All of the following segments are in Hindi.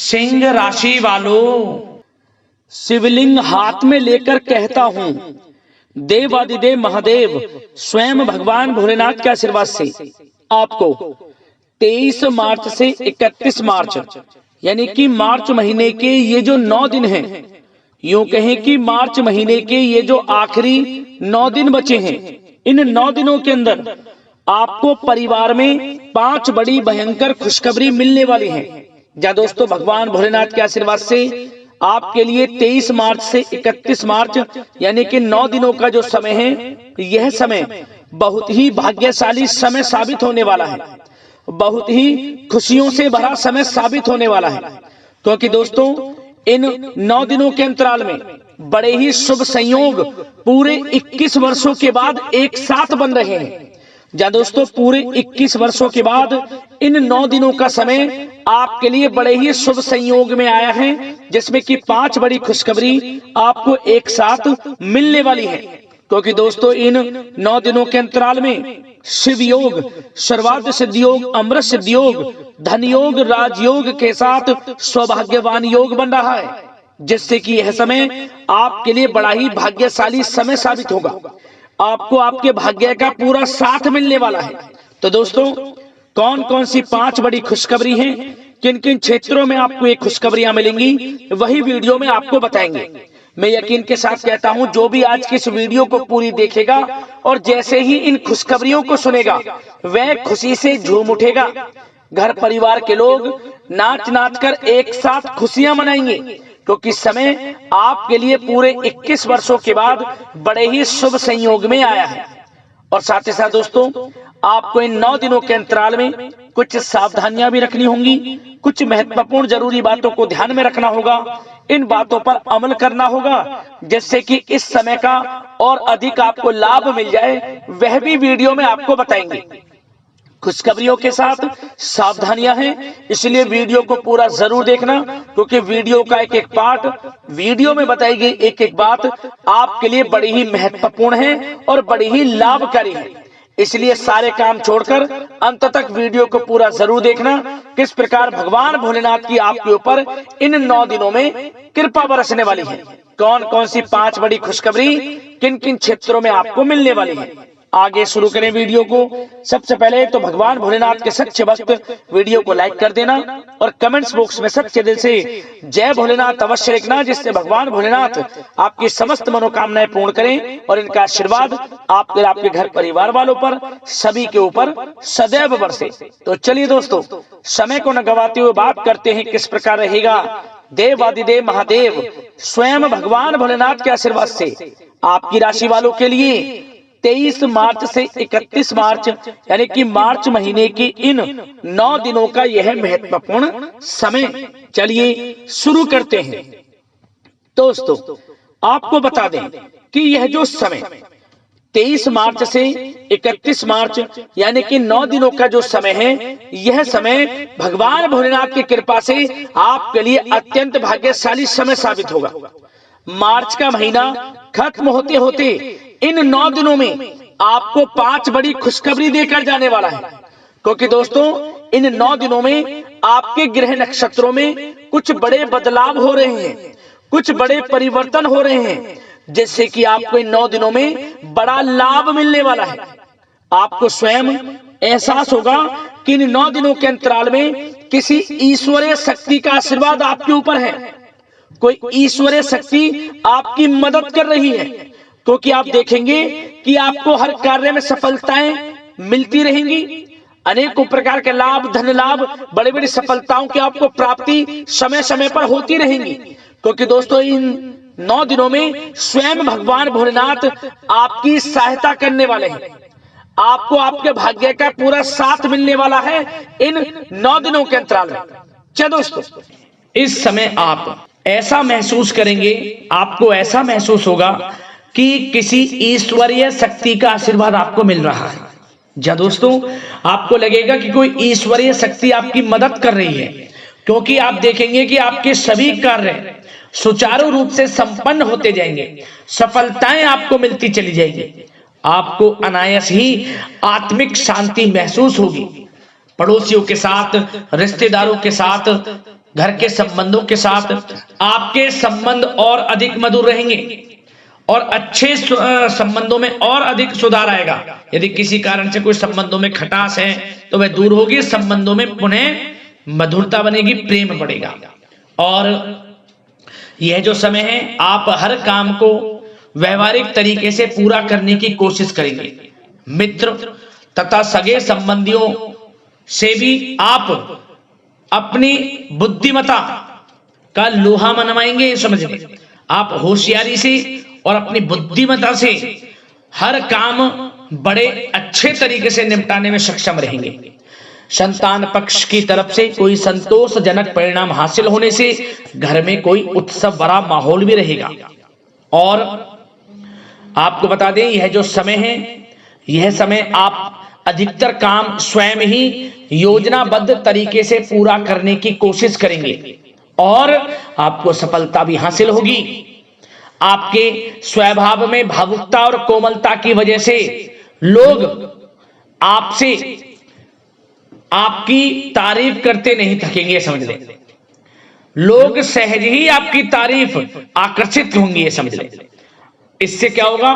सिंह राशि वालों, शिवलिंग हाथ में लेकर कहता हूं, देवादिदेव महादेव स्वयं भगवान भोलेनाथ के आशीर्वाद से आपको 23 मार्च से 31 मार्च यानी कि मार्च महीने के ये जो 9 दिन हैं, यूं कहें कि मार्च महीने के ये जो आखिरी 9 दिन बचे हैं, इन 9 दिनों के अंदर आपको परिवार में 5 बड़ी भयंकर खुशखबरी मिलने वाली है। या दोस्तों, भगवान भोलेनाथ के आशीर्वाद से आपके लिए 23 मार्च से 31 मार्च यानी कि 9 दिनों का जो समय है, यह समय बहुत ही भाग्यशाली समय साबित होने वाला है, बहुत ही खुशियों से भरा समय साबित होने वाला है। क्योंकि दोस्तों, इन 9 दिनों के अंतराल में बड़े ही शुभ संयोग पूरे 21 वर्षों के बाद एक साथ बन रहे हैं। या दोस्तों, पूरे 21 वर्षों के बाद इन 9 दिनों का समय आपके लिए बड़े ही शुभ संयोग में आया है, जिसमें कि 5 बड़ी खुशखबरी आपको एक साथ मिलने वाली है। क्योंकि दोस्तों, इन 9 दिनों के अंतराल में शिव योग, सर्वार्थ सिद्धि योग, अमृत सिद्धि योग, धन योग, राजयोग के साथ सौभाग्यवान योग बन रहा है, जिससे कि यह समय आपके लिए बड़ा ही भाग्यशाली समय साबित होगा। आपको आपके भाग्य का पूरा साथ मिलने वाला है। तो दोस्तों, कौन कौन सी 5 बड़ी खुशखबरी हैं, किन किन क्षेत्रों में आपको ये खुशखबरियां मिलेंगी, वही वीडियो में आपको बताएंगे। मैं यकीन के साथ कहता हूं, जो भी आज की इस वीडियो को पूरी देखेगा और जैसे ही इन खुशखबरियों को सुनेगा, वह खुशी से झूम उठेगा। घर परिवार के लोग नाच नाच कर एक साथ खुशियां मनाएंगे, क्योंकि समय आपके लिए पूरे 21 वर्षों के बाद बड़े ही शुभ संयोग में आया है। और साथ ही साथ दोस्तों, आपको इन 9 दिनों के अंतराल में कुछ सावधानियां भी रखनी होंगी, कुछ महत्वपूर्ण जरूरी बातों को ध्यान में रखना होगा, इन बातों पर अमल करना होगा, जिससे कि इस समय का और अधिक आपको लाभ मिल जाए, वह भी वीडियो में आपको बताएंगे। खुशखबरियों के साथ सावधानियां हैं, इसलिए वीडियो को पूरा जरूर देखना, क्योंकि वीडियो का एक एक पार्ट, वीडियो में बताई गई एक एक बात आपके लिए बड़ी ही महत्वपूर्ण है और बड़ी ही लाभकारी है। इसलिए सारे काम छोड़कर अंत तक वीडियो को पूरा जरूर देखना, किस प्रकार भगवान भोलेनाथ की आपके ऊपर इन 9 दिनों में कृपा बरसने वाली है, कौन कौन सी 5 बड़ी खुशखबरी किन किन क्षेत्रों में आपको मिलने वाली है। आगे शुरू करें वीडियो को। सबसे पहले तो भगवान भोलेनाथ के सच्चे भक्त वीडियो को लाइक कर देना और कमेंट्स बॉक्स में सच्चे दिल से जय भोलेनाथ अवश्य लिखना, जिससे भगवान भोलेनाथ आपकी समस्त मनोकामनाएं पूर्ण करें और इनका आशीर्वाद आपके घर परिवार वालों पर, सभी के ऊपर सदैव बरसे। तो चलिए दोस्तों, समय को न गवाते हुए बात करते हैं किस प्रकार रहेगा देवादिदेव महादेव स्वयं भगवान भोलेनाथ के आशीर्वाद से आपकी राशि वालों के लिए 23 मार्च से 31 मार्च यानी कि मार्च महीने की इन 9 दिनों का यह महत्वपूर्ण समय। चलिए शुरू करते हैं। दोस्तों, आपको बता दें कि यह जो समय 23 मार्च से 31 मार्च यानी कि 9 दिनों का जो समय है, यह समय भगवान भोलेनाथ की कृपा से आपके लिए अत्यंत भाग्यशाली समय साबित होगा। मार्च का महीना खत्म होते होते इन 9 दिनों में आपको 5 बड़ी खुशखबरी देकर जाने वाला है। क्योंकि दोस्तों, इन 9 दिनों में आपके ग्रह नक्षत्रों में कुछ बड़े बदलाव हो रहे हैं, कुछ बड़े परिवर्तन हो रहे हैं, जिससे कि आपको इन 9 दिनों में बड़ा लाभ मिलने वाला है। आपको स्वयं एहसास होगा कि इन 9 दिनों के अंतराल में किसी ईश्वरीय शक्ति का आशीर्वाद आपके ऊपर है, कोई ईश्वरीय शक्ति आपकी मदद कर रही है। क्योंकि आप देखेंगे कि आपको हर कार्य में सफलताएं मिलती रहेंगी, अनेकों प्रकार के लाभ, धन लाभ, बड़ी बड़ी सफलताओं की आपको प्राप्ति समय समय पर होती रहेंगी। क्योंकि दोस्तों, इन 9 दिनों में स्वयं भगवान भोलेनाथ आपकी सहायता करने वाले हैं, आपको आपके भाग्य का पूरा साथ मिलने वाला है इन 9 दिनों के अंतराल में। चलो दोस्तों, इस समय आप ऐसा महसूस करेंगे, आपको ऐसा महसूस होगा कि किसी ईश्वरीय शक्ति का आशीर्वाद आपको मिल रहा है। या दोस्तों, आपको लगेगा कि कोई ईश्वरीय शक्ति आपकी मदद कर रही है, क्योंकि आप देखेंगे कि आपके सभी कार्य सुचारू रूप से संपन्न होते जाएंगे, सफलताएं आपको मिलती चली जाएंगी, आपको अनायास ही आत्मिक शांति महसूस होगी। पड़ोसियों के साथ, रिश्तेदारों के साथ घर के संबंधों के साथ आपके संबंध और अधिक मधुर रहेंगे और अच्छे संबंधों में और अधिक सुधार आएगा। यदि किसी कारण से कोई संबंधों में खटास है तो वह दूर होगी, संबंधों में पुनः मधुरता बनेगी, प्रेम बढ़ेगा। और यह जो समय है आप हर काम को व्यवहारिक तरीके से पूरा करने की कोशिश करेंगे। मित्र तथा सगे संबंधियों से भी आप अपनी बुद्धिमत्ता का लोहा मनवाएंगे। समझिए, आप होशियारी से और अपनी बुद्धिमत्ता से हर काम बड़े अच्छे तरीके से निपटाने में सक्षम रहेंगे। संतान पक्ष की तरफ से कोई संतोषजनक परिणाम हासिल होने से घर में कोई उत्सव भरा माहौल भी रहेगा। और आपको बता दें, यह जो समय है, यह समय आप अधिकतर काम स्वयं ही योजनाबद्ध तरीके से पूरा करने की कोशिश करेंगे और आपको सफलता भी हासिल होगी। आपके स्वभाव में भावुकता और कोमलता की वजह से लोग आपसे आपकी तारीफ करते नहीं थकेंगे। समझ लें, लोग सहज ही आपकी तारीफ आकर्षित होंगे। समझ लें, इससे क्या होगा,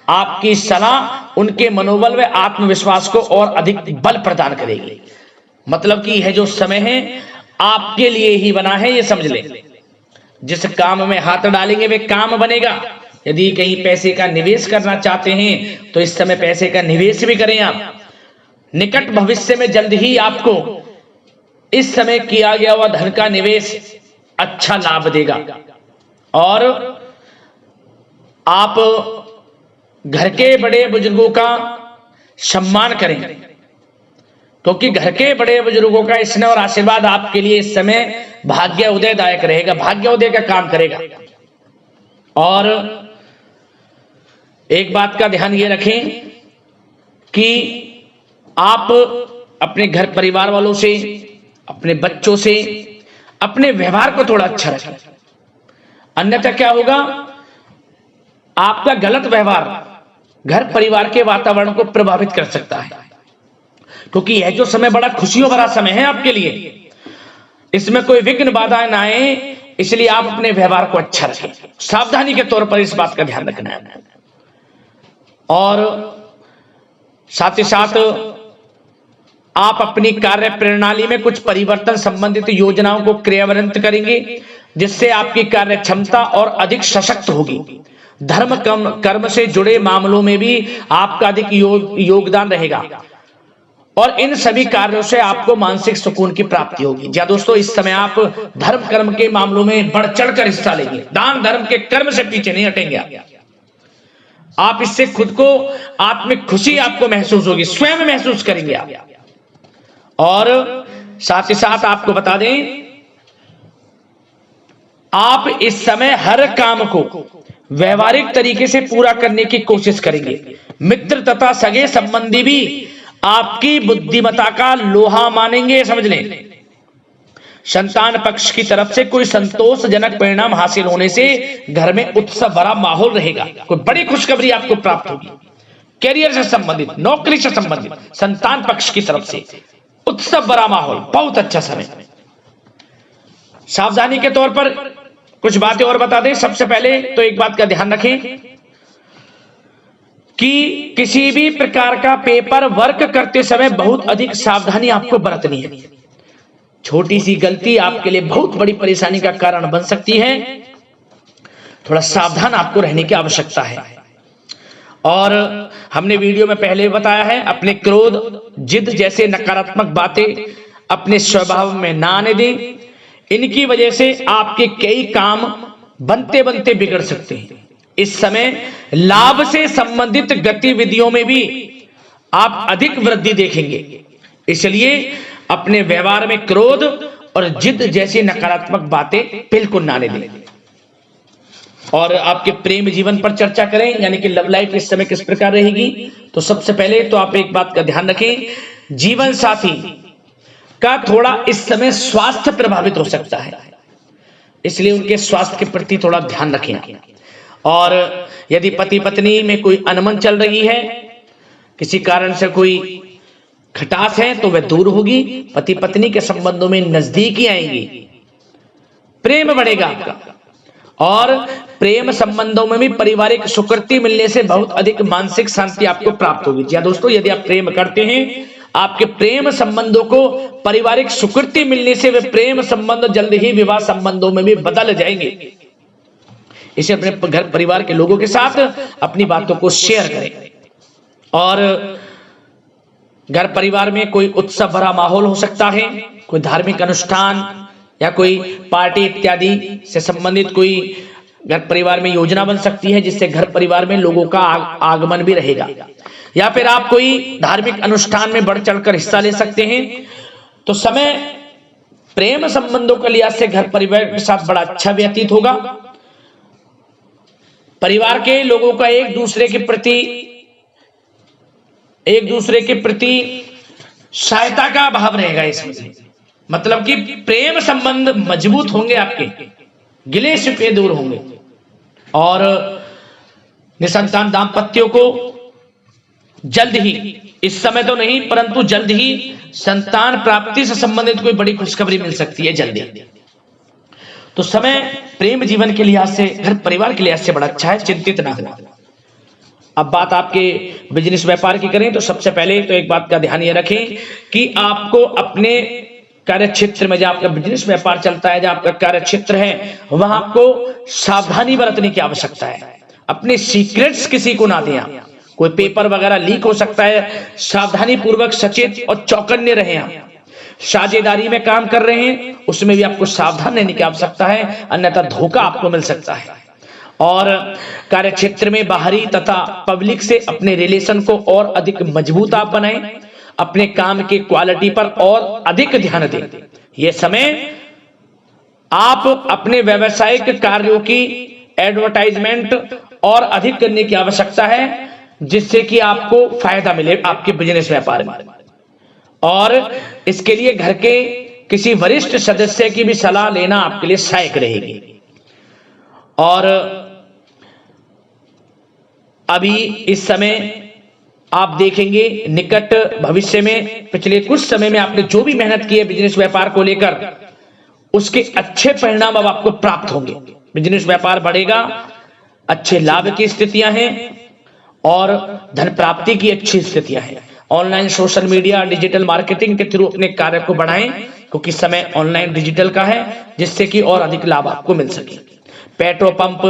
आपकी सलाह उनके मनोबल व आत्मविश्वास को और अधिक बल प्रदान करेगी। मतलब कि यह जो समय है आपके लिए ही बना है, ये समझ लें। जिस काम में हाथ डालेंगे वे काम बनेगा। यदि कहीं पैसे का निवेश करना चाहते हैं तो इस समय पैसे का निवेश भी करें आप। निकट भविष्य में जल्द ही आपको इस समय किया गया हुआ धन का निवेश अच्छा लाभ देगा। और आप घर के बड़े बुजुर्गों का सम्मान करें, क्योंकि घर के बड़े बुजुर्गों का स्नेह और आशीर्वाद आपके लिए इस समय भाग्य उदयदायक रहेगा, भाग्य उदय का काम करेगा। और एक बात का ध्यान ये रखें कि आप अपने घर परिवार वालों से, अपने बच्चों से अपने व्यवहार को थोड़ा अच्छा रखें। अन्यथा क्या होगा, आपका गलत व्यवहार घर परिवार के वातावरण को प्रभावित कर सकता है। क्योंकि यह जो समय बड़ा खुशियों भरा समय है आपके लिए, इसमें कोई विघ्न बाधाएं ना आए, इसलिए आप अपने व्यवहार को अच्छा रखें। सावधानी के तौर पर इस बात का ध्यान रखना है। और साथ ही साथ आप अपनी कार्य प्रणाली में कुछ परिवर्तन संबंधित योजनाओं को क्रियान्वित करेंगे, जिससे आपकी कार्य क्षमता और अधिक सशक्त होगी। धर्म कर्म से जुड़े मामलों में भी आपका अधिक योगदान रहेगा और इन सभी कार्यों से आपको मानसिक सुकून की प्राप्ति होगी। जी दोस्तों, इस समय आप धर्म कर्म के मामलों में बढ़ चढ़कर हिस्सा लेंगे। दान धर्म के कर्म से पीछे नहीं हटेंगे आप। इससे खुद को आत्मिक खुशी आपको महसूस होगी, स्वयं महसूस करेंगे आप। और साथ ही साथ आपको बता दें, आप इस समय हर काम को व्यवहारिक तरीके से पूरा करने की कोशिश करेंगे। मित्र तथा सगे संबंधी भी आपकी बुद्धिमत्ता का लोहा मानेंगे। समझ लें, संतान पक्ष की तरफ से कोई संतोषजनक परिणाम हासिल होने से घर में उत्सव भरा माहौल रहेगा। कोई बड़ी खुशखबरी आपको प्राप्त होगी। कैरियर से संबंधित, नौकरी से संबंधित, संतान पक्ष की तरफ से उत्सव भरा माहौल, बहुत अच्छा समय। सावधानी के तौर पर कुछ बातें और बता दें। सबसे पहले तो एक बात का ध्यान रखें कि किसी भी प्रकार का पेपर वर्क करते समय बहुत अधिक सावधानी आपको बरतनी है। छोटी सी गलती आपके लिए बहुत बड़ी परेशानी का कारण बन सकती है। थोड़ा सावधान आपको रहने की आवश्यकता है। और हमने वीडियो में पहले बताया है, अपने क्रोध, जिद जैसे नकारात्मक बातें अपने स्वभाव में ना आने दें। इनकी वजह से आपके कई काम बनते बनते बिगड़ सकते हैं। इस समय लाभ से संबंधित गतिविधियों में भी आप अधिक वृद्धि देखेंगे, इसलिए अपने व्यवहार में क्रोध और जिद जैसी नकारात्मक बातें बिल्कुल ना आने दें। और आपके प्रेम जीवन पर चर्चा करें, यानी कि लव लाइफ इस समय किस प्रकार रहेगी। तो सबसे पहले तो आप एक बात का ध्यान रखें, जीवन साथी का थोड़ा इस समय स्वास्थ्य प्रभावित हो सकता है, इसलिए उनके स्वास्थ्य के प्रति थोड़ा ध्यान रखें। और यदि पति पत्नी में कोई अनबन चल रही है, किसी कारण से कोई खटास है, तो वह दूर होगी। पति पत्नी के संबंधों में नजदीकी आएंगी प्रेम बढ़ेगा आपका। और प्रेम संबंधों में भी पारिवारिक स्वीकृति मिलने से बहुत अधिक मानसिक शांति आपको प्राप्त होगी। जी दोस्तों, यदि आप प्रेम करते हैं, आपके प्रेम संबंधों को पारिवारिक स्वीकृति मिलने से वे प्रेम संबंध जल्द ही विवाह संबंधों में भी बदल जाएंगे। इसे अपने घर परिवार के लोगों के साथ अपनी बातों को शेयर करें। और घर परिवार में कोई उत्सव भरा माहौल हो सकता है, कोई धार्मिक अनुष्ठान या कोई पार्टी इत्यादि से संबंधित कोई घर परिवार में योजना बन सकती है, जिससे घर परिवार में लोगों का आगमन भी रहेगा। या फिर आप कोई धार्मिक अनुष्ठान में बढ़ चढ़कर हिस्सा ले सकते हैं। तो समय प्रेम संबंधों के लिहाज से घर परिवार के साथ बड़ा अच्छा व्यतीत होगा। परिवार के लोगों का एक दूसरे के प्रति सहायता का भाव रहेगा इसमें। मतलब कि प्रेम संबंध मजबूत होंगे, आपके गिले शिकवे दूर होंगे। और निसंतान दाम्पत्यों को जल्द ही, इस समय तो नहीं परंतु जल्द ही संतान प्राप्ति से संबंधित कोई बड़ी खुशखबरी मिल सकती है जल्दी। तो समय प्रेम जीवन के लिहाज से, घर परिवार के लिहाज से बड़ा अच्छा है, चिंतित ना हो। अब बात आपके बिजनेस व्यापार की करें तो सबसे पहले तो एक बात का ध्यान ये रखें कि आपको अपने कार्य क्षेत्र में, जहां आपका बिजनेस व्यापार चलता है, जहां आपका कार्य क्षेत्र है, वहां आपको सावधानी बरतने की आवश्यकता है। अपने सीक्रेट्स किसी को ना दें आप। कोई पेपर वगैरह लीक हो सकता है, सावधानी पूर्वक सचेत और चौकन्ने रहें आप। साझेदारी में काम कर रहे हैं, उसमें भी आपको सावधान रहने की आवश्यकता है, अन्यथा धोखा आपको मिल सकता है। और कार्य क्षेत्र में बाहरी तथा पब्लिक से अपने रिलेशन को और अधिक मजबूत आप बनाएं। अपने काम की क्वालिटी पर और अधिक ध्यान दें। यह समय आप अपने व्यावसायिक कार्यों की एडवर्टाइजमेंट और अधिक करने की आवश्यकता है, जिससे कि आपको फायदा मिले आपके बिजनेस व्यापार में। और इसके लिए घर के किसी वरिष्ठ सदस्य की भी सलाह लेना आपके लिए सहायक रहेगी। और अभी इस समय आप देखेंगे निकट भविष्य में, पिछले कुछ समय में आपने जो भी मेहनत की है बिजनेस व्यापार को लेकर, उसके अच्छे परिणाम अब आपको प्राप्त होंगे। बिजनेस व्यापार बढ़ेगा, अच्छे लाभ की स्थितियां हैं और धन प्राप्ति की अच्छी स्थितियां हैं। Online social media digital marketing के थ्रू अपने कार्य को बढ़ाएं, क्योंकि समय ऑनलाइन डिजिटल का है, जिससे कि और अधिक लाभ आपको मिल सके। पेट्रोल पंप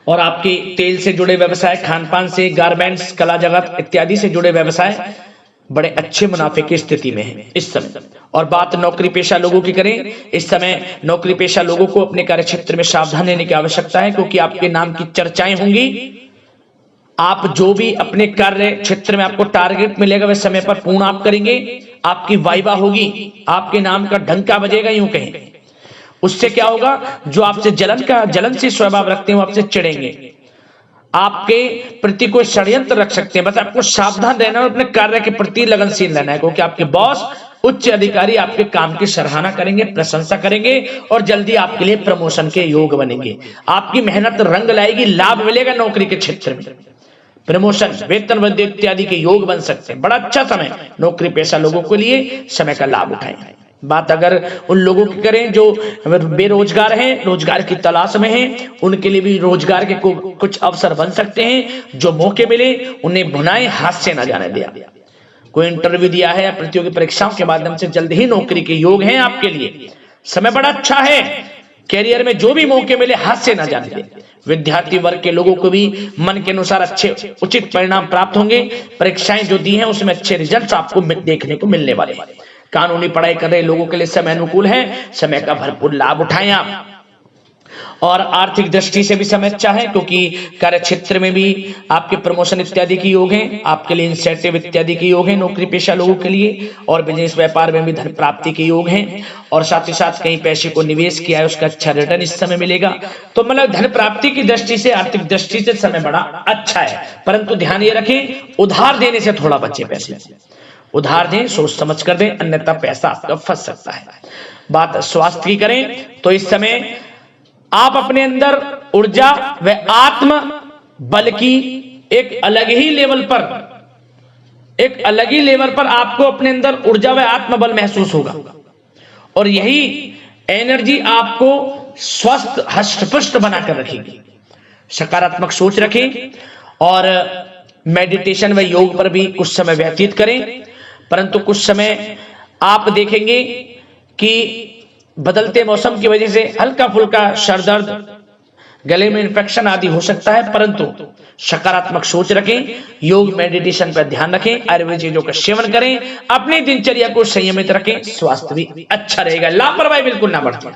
और आपके तेल से जुड़े व्यवसाय, खान पान से, गारमेंट्स, कला जगत इत्यादि से जुड़े व्यवसाय बड़े अच्छे मुनाफे की स्थिति में है इस समय। और बात नौकरी पेशा लोगों की करें, इस समय नौकरी पेशा लोगों को अपने कार्य क्षेत्र में सावधान रहने की आवश्यकता है, क्योंकि आपके नाम की चर्चाएं होंगी। आप जो भी अपने कार्य क्षेत्र में आपको टारगेट मिलेगा वह समय पर पूर्ण आप करेंगे। आपकी वाइवा होगी, आपके नाम का डंका बजेगा, यूं कहें। उससे क्या होगा, जो आपसे जलनशील स्वभाव रखते हैं वो आपसे चिढ़ेंगे, आपके प्रति कोई षड्यंत्र रख सकते हैं। बस आपको सावधान रहना और अपने कार्य के प्रति लगनशील रहना है, क्योंकि आपके बॉस उच्च अधिकारी आपके काम की सराहना करेंगे, प्रशंसा करेंगे और जल्दी आपके लिए प्रमोशन के योग बनेंगे। आपकी मेहनत रंग लाएगी, लाभ मिलेगा नौकरी के क्षेत्र में, प्रमोशन, वेतन वृद्धि इत्यादि के योग बन सकते हैं। बड़ा अच्छा समय नौकरी पेशा लोगों के लिए, समय का लाभ उठाएं। बात अगर उन लोगों की करें जो बेरोजगार हैं, रोजगार की तलाश में हैं, उनके लिए भी रोजगार के कुछ अवसर बन सकते हैं। जो मौके मिले उन्हें भुनाएं, हाथ से न जाने दिया। कोई इंटरव्यू दिया है या प्रतियोगी परीक्षाओं के माध्यम से जल्द ही नौकरी के योग हैं आपके लिए। समय बड़ा अच्छा है, कैरियर में जो भी मौके मिले हाथ से न जाने दें। विद्यार्थी वर्ग के लोगों को भी मन के अनुसार अच्छे उचित परिणाम प्राप्त होंगे। परीक्षाएं जो दी हैं उसमें अच्छे रिजल्ट आपको देखने को मिलने वाले हैं। कानूनी पढ़ाई कर रहे लोगों के लिए समय अनुकूल है, समय का भरपूर लाभ उठाएं आप। और आर्थिक दृष्टि से भी समय अच्छा है, क्योंकि कार्य क्षेत्र में भी आपके प्रमोशन इत्यादि की योग हैं, आपके लिए इंसेंटिव इत्यादि के योग हैं नौकरी पेशा लोगों के लिए। और बिजनेस व्यापार में भी धन प्राप्ति के योग हैं, और साथ ही साथ कहीं पैसे को निवेश किया है उसका अच्छा रिटर्न इस समय मिलेगा। तो मतलब धन प्राप्ति की दृष्टि से, आर्थिक दृष्टि से समय बड़ा अच्छा है। परंतु ध्यान ये रखें, उधार देने से थोड़ा बचे। पैसे उधार दें, सोच समझ कर दें, अन्यथा पैसा आपका फंस सकता है। बात स्वास्थ्य की करें तो इस समय आप अपने अंदर ऊर्जा व आत्म बल की एक अलग ही लेवल पर आपको अपने अंदर ऊर्जा व आत्मबल महसूस होगा। और यही एनर्जी आपको स्वस्थ हष्ट-पुष्ट बनाकर रखेगी। सकारात्मक सोच रखें और मेडिटेशन व योग पर भी कुछ समय व्यतीत करें। परंतु कुछ समय आप देखेंगे कि बदलते मौसम की वजह से हल्का फुल्का सर दर्द, गले में इन्फेक्शन आदि हो सकता है, परंतु सकारात्मक सोच रखें, योग मेडिटेशन पर ध्यान रखें, आयुर्वेदिक चीजों का सेवन करें, अपनी दिनचर्या को संयमित रखें, स्वास्थ्य भी अच्छा रहेगा, लापरवाही बिल्कुल ना बरतें।